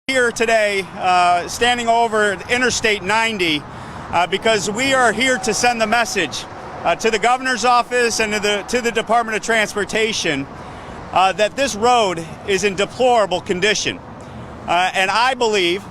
Here today, standing over Interstate 90, because we are here to send the message to the governor's office and to the Department of Transportation that this road is in deplorable condition. And I believe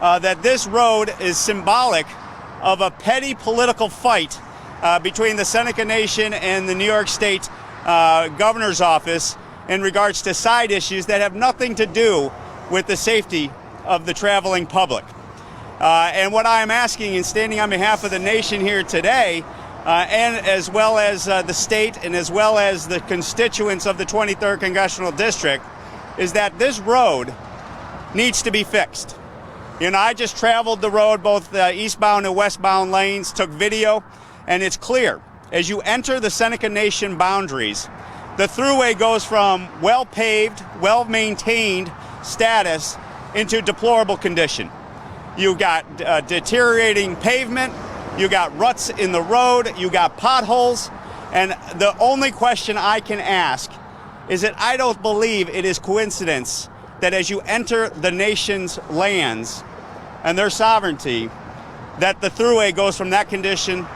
that this road is symbolic of a petty political fight between the Seneca Nation and the New York State governor's office in regards to side issues that have nothing to do with the safety of the traveling public. And what I'm asking and standing on behalf of the nation here today, and as well as the state and as well as the constituents of the 23rd Congressional District, is that this road needs to be fixed. You know, I just traveled the road, both eastbound and westbound lanes, took video, and it's clear. As you enter the Seneca Nation boundaries, the thruway goes from well-paved, well-maintained status into deplorable condition. You got deteriorating pavement, you got ruts in the road, you got potholes, and the only question I can ask is that I don't believe it is coincidence that as you enter the nation's lands and their sovereignty, that the thruway goes from that condition,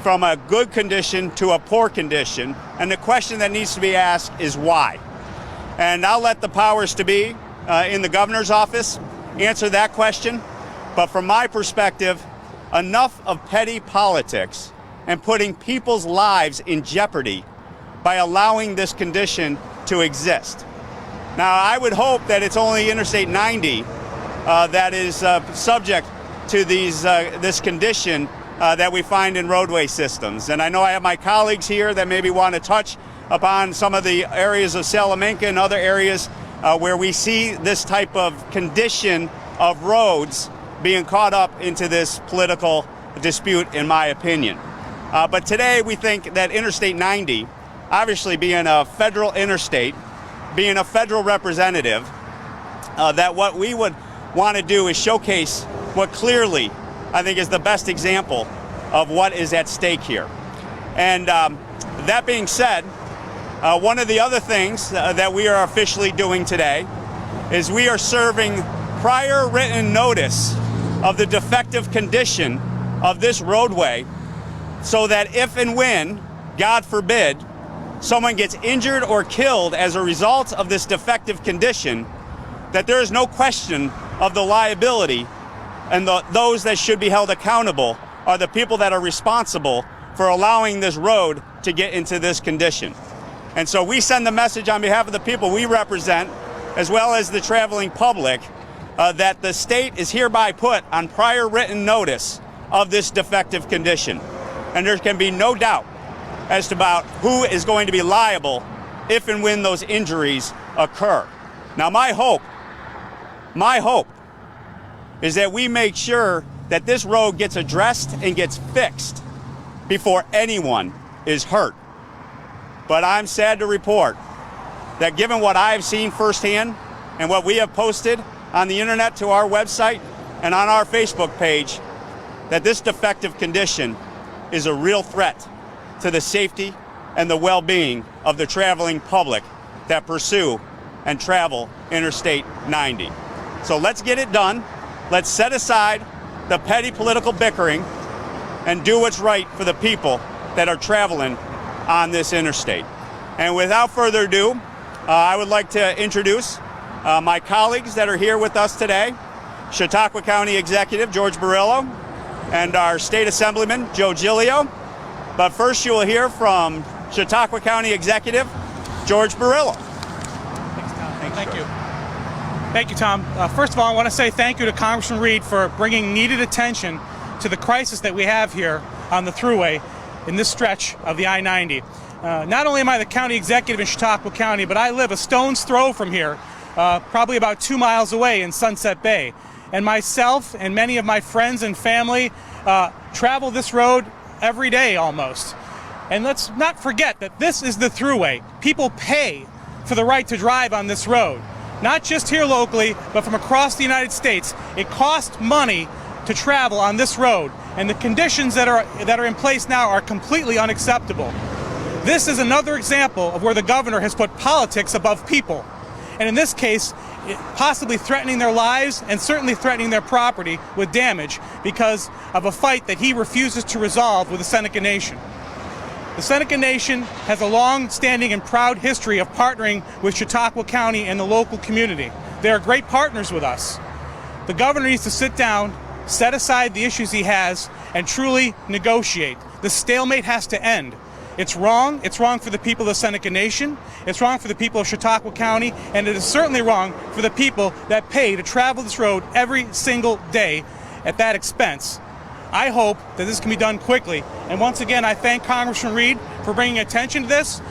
from a good condition to a poor condition. And the question that needs to be asked is why? And I'll let the powers to be in the governor's office answer that question. But from my perspective, enough of petty politics and putting people's lives in jeopardy by allowing this condition to exist. Now, I would hope that it's only Interstate 90 that is subject to this condition that we find in roadway systems. And I know I have my colleagues here that maybe want to touch upon some of the areas of Salamanca and other areas where we see this type of condition of roads being caught up into this political dispute, in my opinion. But today we think that Interstate 90, obviously being a federal interstate, being a federal representative, that what we would want to do is showcase what clearly I think is the best example of what is at stake here. And that being said, one of the other things that we are officially doing today is we are serving prior written notice of the defective condition of this roadway, so that if and when, God forbid, someone gets injured or killed as a result of this defective condition, that there is no question of the liability, and those that should be held accountable are the people that are responsible for allowing this road to get into this condition. And so we send the message on behalf of the people we represent, as well as the traveling public, that the state is hereby put on prior written notice of this defective condition. And there can be no doubt as to about who is going to be liable if and when those injuries occur. Now, my hope is that we make sure that this road gets addressed and gets fixed before anyone is hurt. But I'm sad to report that given what I've seen firsthand and what we have posted on the internet to our website and on our Facebook page, that this defective condition is a real threat to the safety and the well-being of the traveling public that pursue and travel Interstate 90. So let's get it done. Let's set aside the petty political bickering and do what's right for the people that are traveling on this interstate. And without further ado, I would like to introduce my colleagues that are here with us today, Chautauqua County Executive George Barillo and our State Assemblyman Joe Giglio. But first you will hear from Chautauqua County Executive George Barillo. Thanks, Tom. Thank you. Thank you, Tom. First of all, I want to say thank you to Congressman Reed for bringing needed attention to the crisis that we have here on the thruway in this stretch of the I-90. Not only am I the county executive in Chautauqua County, but I live a stone's throw from here, probably about 2 miles away in Sunset Bay. And myself and many of my friends and family travel this road every day almost. And let's not forget that this is the thruway. People pay for the right to drive on this road. Not just here locally, but from across the United States. It costs money to travel on this road, and the conditions that are in place now are completely unacceptable. This is another example of where the governor has put politics above people. And in this case, possibly threatening their lives and certainly threatening their property with damage because of a fight that he refuses to resolve with the Seneca Nation. The Seneca Nation has a long-standing and proud history of partnering with Chautauqua County and the local community. They are great partners with us. The governor needs to sit down, set aside the issues he has, and truly negotiate. The stalemate has to end. It's wrong. It's wrong for the people of the Seneca Nation. It's wrong for the people of Chautauqua County, and it is certainly wrong for the people that pay to travel this road every single day at that expense. I hope that this can be done quickly. And once again, I thank Congressman Reed for bringing attention to this,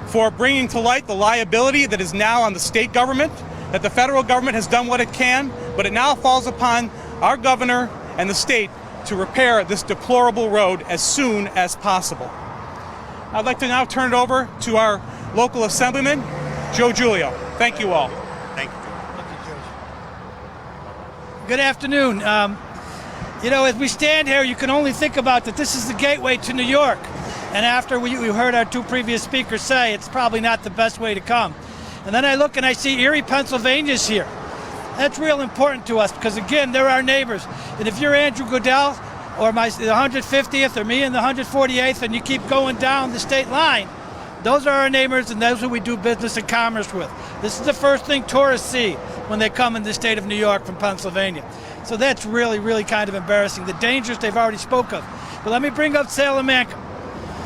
for bringing to light the liability that is now on the state government, that the federal government has done what it can, but it now falls upon our governor and the state to repair this deplorable road as soon as possible. I'd like to now turn it over to our local Assemblyman, Joe Giulio. Thank you all. Thank you. Good afternoon. You know, as we stand here, you can only think about that this is the gateway to New York. And after we heard our two previous speakers say, it's probably not the best way to come. And then I look and I see Erie, Pennsylvania's here. That's real important to us because, again, they're our neighbors. And if you're Andrew Goodell or the 150th or me in the 148th and you keep going down the state line, those are our neighbors and those who we do business and commerce with. This is the first thing tourists see when they come in the state of New York from Pennsylvania. So that's really, really kind of embarrassing. The dangers they've already spoke of. But let me bring up Salamanca.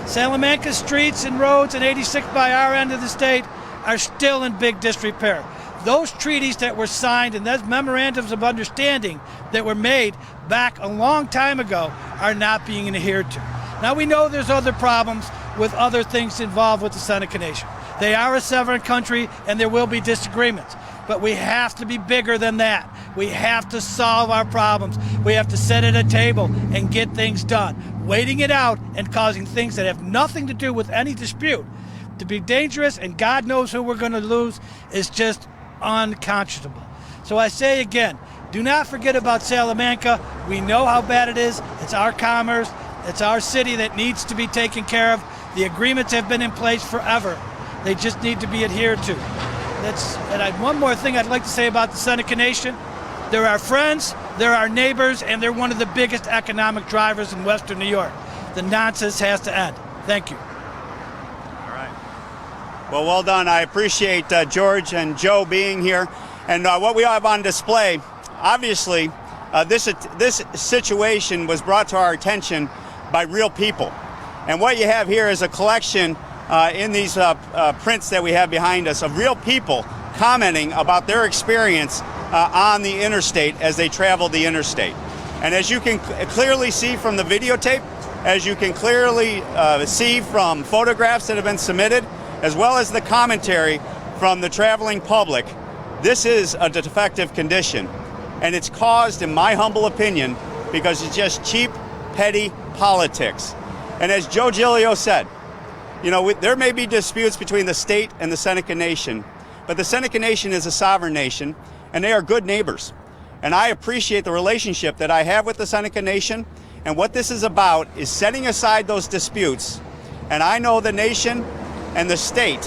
Salamanca's streets and roads and 86 by our end of the state are still in big disrepair. Those treaties that were signed and those memorandums of understanding that were made back a long time ago are not being adhered to. Now we know there's other problems with other things involved with the Seneca Nation. They are a sovereign country and there will be disagreements. But we have to be bigger than that. We have to solve our problems. We have to sit at a table and get things done. Waiting it out and causing things that have nothing to do with any dispute to be dangerous, and God knows who we're going to lose, is just unconscionable. So I say again, do not forget about Salamanca. We know how bad it is. It's our commerce. It's our city that needs to be taken care of. The agreements have been in place forever. They just need to be adhered to. One more thing I'd like to say about the Seneca Nation. They're our friends, they're our neighbors, and they're one of the biggest economic drivers in Western New York. The nonsense has to end. Thank you. All right. Well done. I appreciate George and Joe being here. And what we have on display, obviously, this situation was brought to our attention by real people. And what you have here is a collection in these prints that we have behind us of real people commenting about their experience on the interstate as they travel the interstate. And as you can clearly see from the videotape, as you can clearly see from photographs that have been submitted, as well as the commentary from the traveling public, this is a defective condition. And it's caused, in my humble opinion, because it's just cheap, petty politics. And as Joe Giulio said, you know, there may be disputes between the state and the Seneca Nation, but the Seneca Nation is a sovereign nation, and they are good neighbors. And I appreciate the relationship that I have with the Seneca Nation, and what this is about is setting aside those disputes. And I know the nation and the state,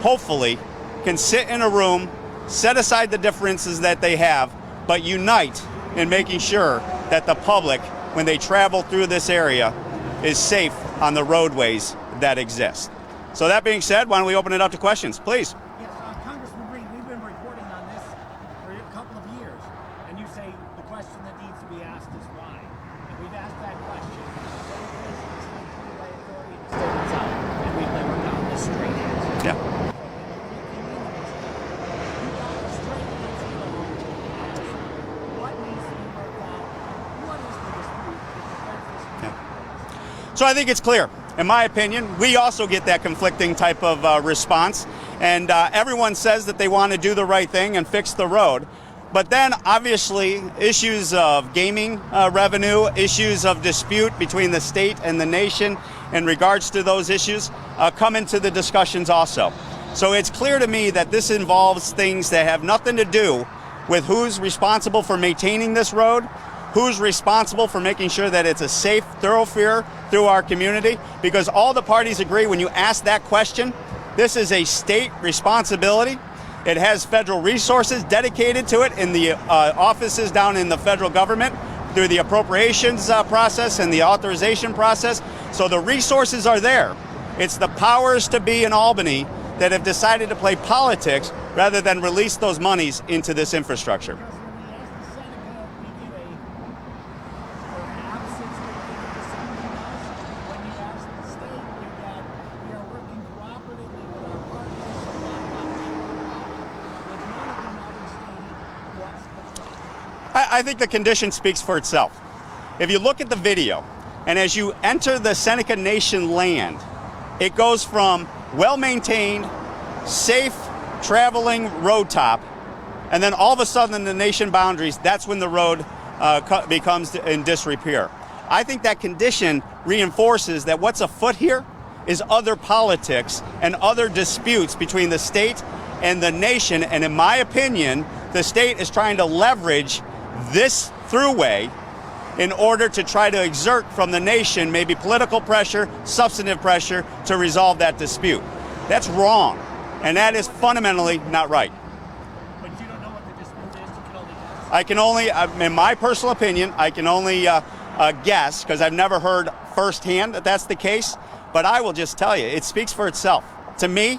hopefully, can sit in a room, set aside the differences that they have, but unite in making sure that the public, when they travel through this area, is safe on the roadways that exist. So that being said, why don't we open it up to questions, please? Yes, Congressman Reed, we've been reporting on this for a couple of years, and you say the question that needs to be asked is why. And we've asked that question. And we've never gotten the straight answer. Yeah. What needs to be worked out? What is the dispute that prevents this? So I think it's clear. In my opinion, we also get that conflicting type of response, and everyone says that they want to do the right thing and fix the road. But then, obviously, issues of gaming revenue, issues of dispute between the state and the nation in regards to those issues come into the discussions also. So it's clear to me that this involves things that have nothing to do with who's responsible for maintaining this road, who's responsible for making sure that it's a safe thoroughfare through our community, because all the parties agree when you ask that question, this is a state responsibility. It has federal resources dedicated to it in the offices down in the federal government through the appropriations process and the authorization process. So the resources are there. It's the powers to be in Albany that have decided to play politics rather than release those monies into this infrastructure. I think the condition speaks for itself. If you look at the video, and as you enter the Seneca Nation land, it goes from well-maintained, safe, traveling road top, and then all of a sudden in the nation boundaries, that's when the road becomes in disrepair. I think that condition reinforces that what's afoot here is other politics and other disputes between the state and the nation, and in my opinion, the state is trying to leverage this throughway in order to try to exert from the nation maybe political pressure, substantive pressure to resolve that dispute. That's wrong, and that is fundamentally not right. But you don't know what the dispute is, you can only guess? I can only, in my personal opinion, I can only guess, because I've never heard firsthand that that's the case, but I will just tell you, it speaks for itself. To me,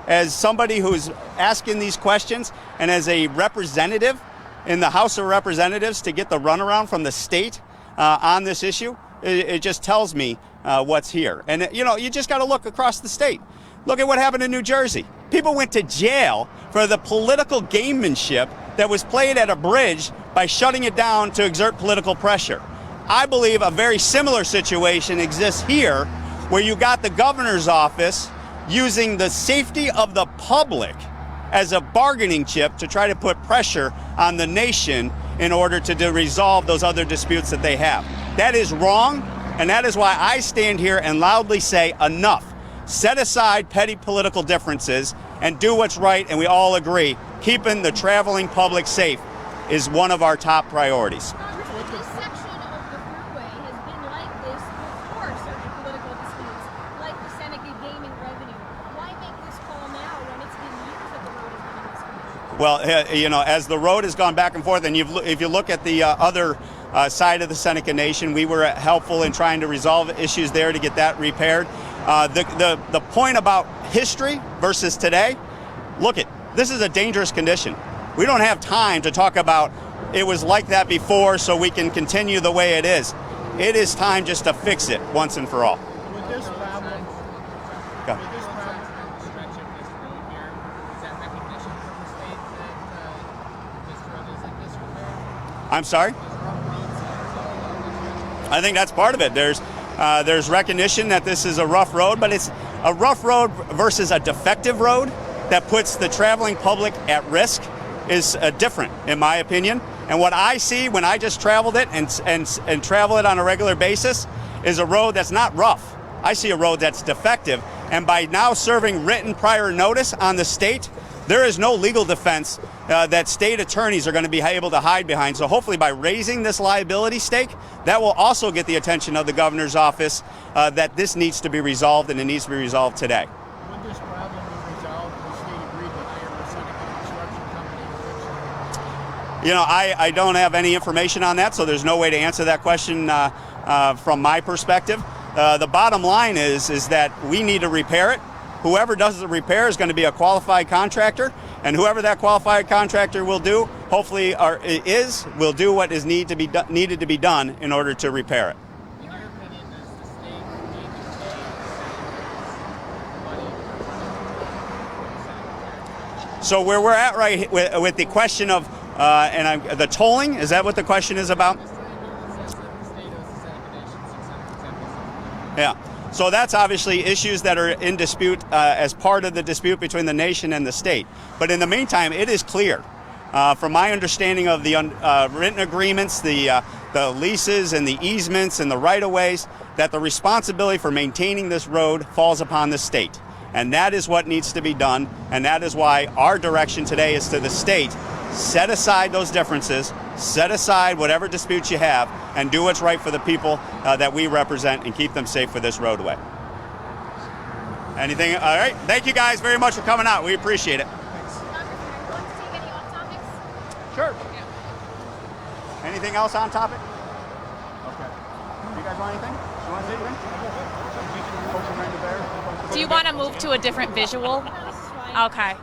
as somebody who's asking these questions, and as a representative in the House of Representatives to get the runaround from the state on this issue, it just tells me what's here. And you know, you just got to look across the state. Look at what happened in New Jersey. People went to jail for the political gamemanship that was played at a bridge by shutting it down to exert political pressure. I believe a very similar situation exists here, where you got the governor's office using the safety of the public as a bargaining chip to try to put pressure on the nation in order to resolve those other disputes that they have. That is wrong, and that is why I stand here and loudly say enough. Set aside petty political differences and do what's right, and we all agree, keeping the traveling public safe is one of our top priorities. This section of the thruway has been like this before certain political disputes, like the Seneca gaming revenue. Why make this call now when it's been years that the road has been in this condition? Well, you know, as the road has gone back and forth, and if you look at the other side of the Seneca Nation, we were helpful in trying to resolve issues there to get that repaired. The point about history versus today, look it, this is a dangerous condition. We don't have time to talk about it was like that before so we can continue the way it is. It is time just to fix it once and for all. With this problem, Go. with this problem, stretch of this road here, is that recognition from the state that this road is in disrepair? I'm sorry? I think that's part of it. There's recognition that this is a rough road, but it's a rough road versus a defective road that puts the traveling public at risk is different, in my opinion. And what I see when I just traveled it and travel it on a regular basis is a road that's not rough. I see a road that's defective, and by now serving written prior notice on the state, there is no legal defense that state attorneys are going to be able to hide behind. So hopefully by raising this liability stake, that will also get the attention of the governor's office that this needs to be resolved, and it needs to be resolved today. when this problem was resolved, the state agreed to hire a Seneca construction company. You know, I don't have any information on that, so there's no way to answer that question from my perspective. The bottom line is that we need to repair it. Whoever does the repair is going to be a qualified contractor, and whoever that qualified contractor will do, hopefully, will do what is needed to be done in order to repair it. In your opinion, does the state need to pay money for So where we're at right with the question of the tolling, is that what the question is about? Yeah. So that's obviously issues that are in dispute as part of the dispute between the nation and the state. But in the meantime, it is clear, from my understanding of the written agreements, the leases and the easements and the right-of-ways, that the responsibility for maintaining this road falls upon the state. And that is what needs to be done, and that is why our direction today is to the state. Set aside those differences, set aside whatever disputes you have, and do what's right for the people that we represent and keep them safe for this roadway. Anything? All right. Thank you guys very much for coming out. We appreciate it. Congressman, Anything else on topic? Okay. You guys want anything? You want to say anything? Do you want to move to a different visual? This is fine. Okay.